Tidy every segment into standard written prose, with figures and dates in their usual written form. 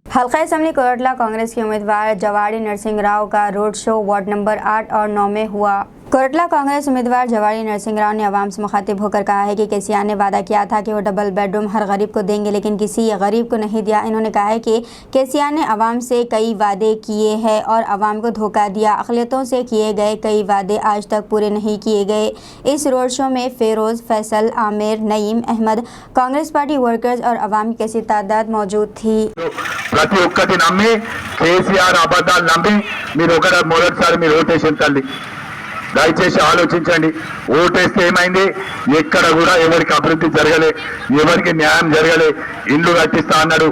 हल्का असम्बली कोरटला कांग्रेस के उम्मीदवार जवाड़ी नरसिंह राव का रोड शो वार्ड नंबर 8 और 9 में हुआ। कोरटला कांग्रेस उम्मीदवार जवाड़ी नरसिंह राव ने आवाम से मुखातिब होकर कहा है कि केसीआर ने वादा किया था कि वो डबल बेडरूम हर गरीब को देंगे, लेकिन किसी गरीब को नहीं दिया। इन्होंने कहा है कि केसीआर ने आवाम से कई वादे किए हैं और आवाम को धोखा दिया। अक़लियतों से किए गए कई वादे आज तक पूरे नहीं किए गए। इस रोड शो में फेरोज़, फैसल, आमिर, नईम अहमद, कांग्रेस पार्टी वर्कर्स और आवाम की कैसी तादाद मौजूद थी। ప్రతి ఒక్కటి నమ్మి కేసీఆర్ అబద్ధాలు నమ్మి మీరు మొదటిసారి మీరు ఓటేసిన తల్లి దయచేసి ఆలోచించండి. ఓటేస్తే ఏమైంది? ఎక్కడ కూడా ఎవరికి అభివృద్ధి జరగలే, ఎవరికి న్యాయం జరగలే. ఇండ్లు కట్టిస్తా అన్నాడు,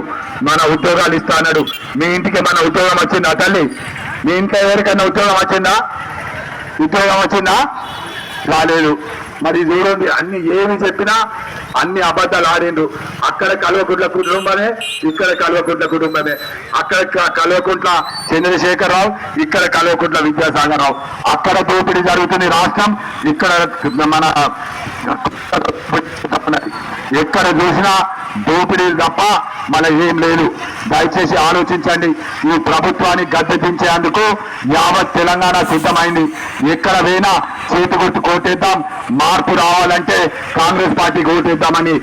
మన ఉద్యోగాలు ఇస్తా అన్నాడు. మీ ఇంటికి మన ఉద్యోగం వచ్చిందా తల్లి? మీ ఇంట్లో ఎవరికైనా ఉద్యోగం వచ్చిందా? ఉద్యోగం వచ్చిందా? రాలేదు. మరి చూడండి, అన్ని ఏమి చెప్పినా అన్ని అబద్ధాలు ఆడిండ్రు. అక్కడ కల్వకుంట్ల కుటుంబమే, ఇక్కడ కల్వకుంట్ల కుటుంబమే. అక్కడ కల్వకుంట్ల చంద్రశేఖరరావు, ఇక్కడ కల్వకుంట్ల విద్యాసాగర్ రావు. అక్కడ దోపిడీ జరుగుతుంది రాష్ట్రం, ఇక్కడ మన ఎక్కడ చూసినా దోపిడీలు తప్ప మన ఏం లేదు. దయచేసి ఆలోచించండి. ఈ ప్రభుత్వాన్ని గద్దె దించేందుకు యావత్ తెలంగాణ సిద్ధమైంది. ఎక్కడ పోయినా చేతి గుర్తు కోటేద్దాం, మార్పు రావాలంటే కాంగ్రెస్ పార్టీకి ఓటేద్దామని